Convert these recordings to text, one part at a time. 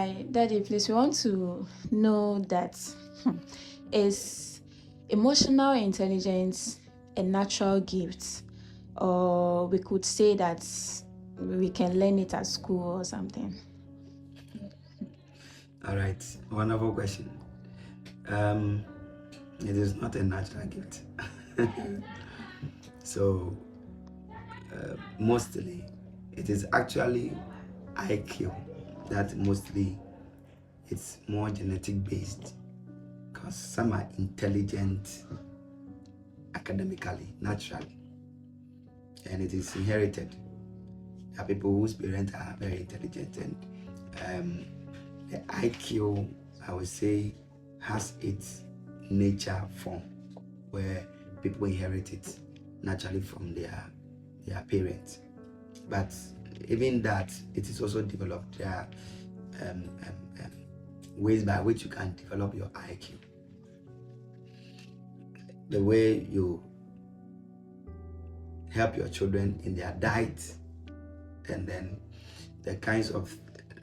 Daddy, please, we want to know that is emotional intelligence a natural gift, or we could say that we can learn it at school or something? All right, wonderful question. It is not a natural gift. So, mostly, it is actually IQ that mostly it's more genetic based, because some are intelligent academically, naturally, and it is inherited. There are people whose parents are very intelligent, and the IQ, I would say, has its nature form where people inherit it naturally from their parents. But even that, it is also developed. There are ways by which you can develop your IQ. The way you help your children in their diet, and then the kinds of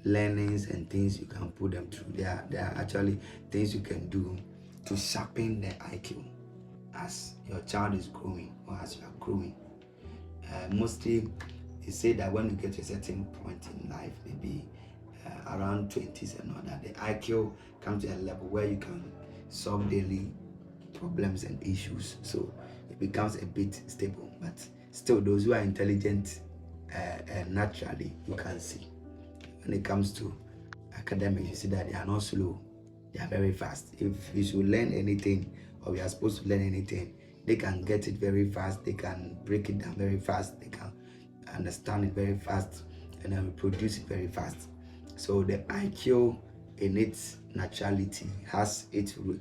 learnings and things you can put them through. There are actually things you can do to sharpen the IQ as your child is growing or as you are growing. Mostly, they say that when you get to a certain point in life, maybe around 20s and all that, the IQ comes to a level where you can solve daily problems and issues. So it becomes a bit stable. But still, those who are intelligent naturally, you can see. When it comes to academics, you see that they are not slow, they are very fast. If you should learn anything, or we are supposed to learn anything, they can get it very fast, they can break it down very fast, they can understand it very fast, and then reproduce it very fast. So the IQ in its naturality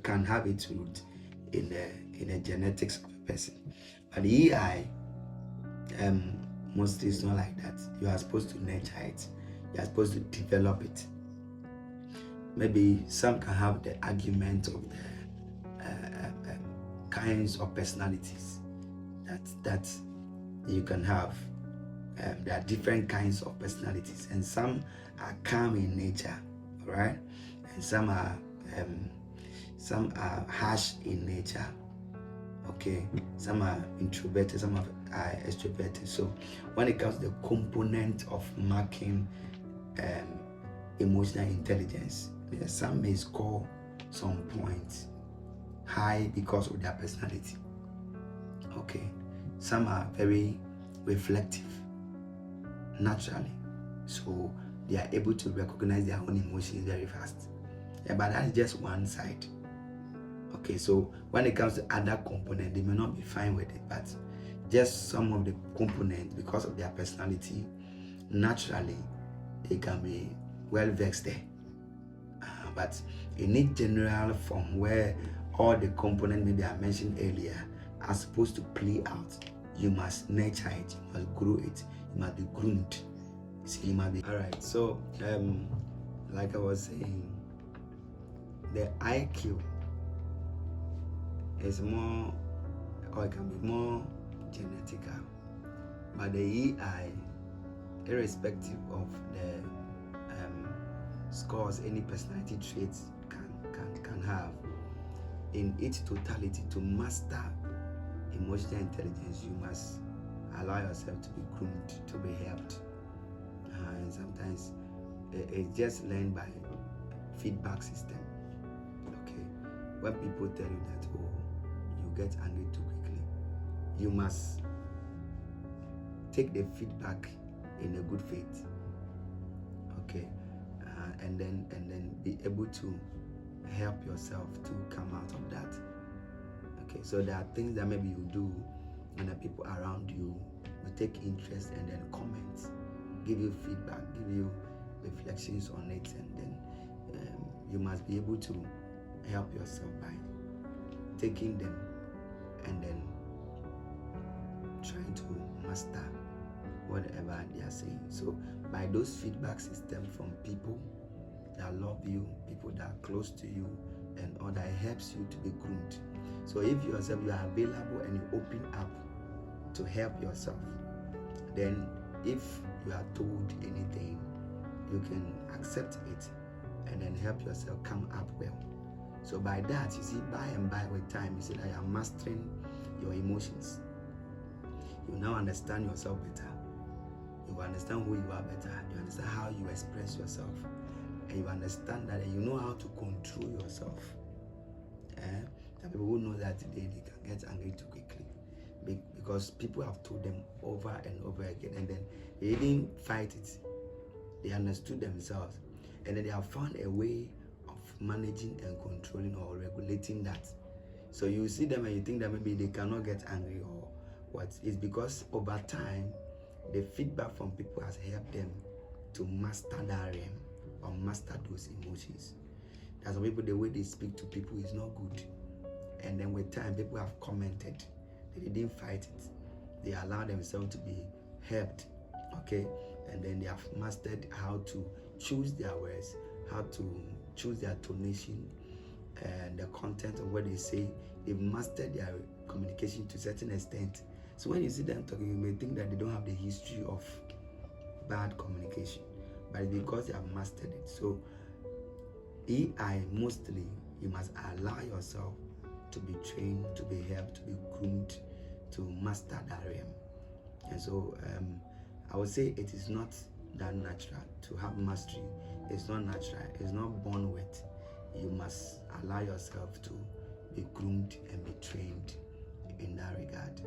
can have its root in the genetics of a person. But the EI, mostly it's not like that. You are supposed to nurture it. You are supposed to develop it. Maybe some can have the argument of the kinds of personalities that you can have. There are different kinds of personalities, and some are calm in nature, right? And some are harsh in nature. Okay, some are introverted, some are extroverted. So when it comes to the component of marking emotional intelligence, some may score some points high because of their personality. Okay, some are very reflective naturally, so they are able to recognize their own emotions very fast. But that's just one side. Okay, so when it comes to other components, they may not be fine with it, but just some of the components, because of their personality, naturally they can be well vexed there. But in a general form where all the components maybe I mentioned earlier are supposed to play out, you must nurture it, you must grow it, you must be groomed. See, you must be alright. So like I was saying, the IQ is more, or it can be more genetical, but the EI, irrespective of the scores any personality traits can have, in its totality, to master emotional intelligence, you must allow yourself to be groomed, to be helped. And sometimes it's just learned by feedback system. Okay, when people tell you that, oh, you get angry too quickly, you must take the feedback in a good faith. Okay, and then be able to help yourself to come out of that. Okay, so there are things that maybe you do, and the people around you will take interest and then comment, give you feedback, give you reflections on it, and then you must be able to help yourself by taking them and then trying to master whatever they are saying. So by those feedback systems from people that love you, people that are close to you, and all that helps you to be groomed. So if yourself you are available and you open up to help yourself, then if you are told anything, you can accept it and then help yourself come up well. So by that, you see, by and by with time, you see that you are mastering your emotions. You now understand yourself better. You understand who you are better. You understand how you express yourself. And you understand that you know how to control yourself. The people who know that today, they can get angry too quickly. Because people have told them over and over again, and then they didn't fight it. They understood themselves. And then they have found a way of managing and controlling or regulating that. So you see them and you think that maybe they cannot get angry or what. It's because over time, the feedback from people has helped them to master that realm or master those emotions. There's some people, the way they speak to people is not good. And then with time, people have commented. They didn't fight it. They allowed themselves to be helped. Okay? And then they have mastered how to choose their words, how to choose their tonation and the content of what they say. They've mastered their communication to a certain extent. So when you see them talking, you may think that they don't have the history of bad communication, but it's because they have mastered it. So AI, mostly, you must allow yourself to be trained, to be helped, to be groomed, to master that realm. And so I would say it is not that natural to have mastery. It's not natural. It's not born with. You must allow yourself to be groomed and be trained in that regard.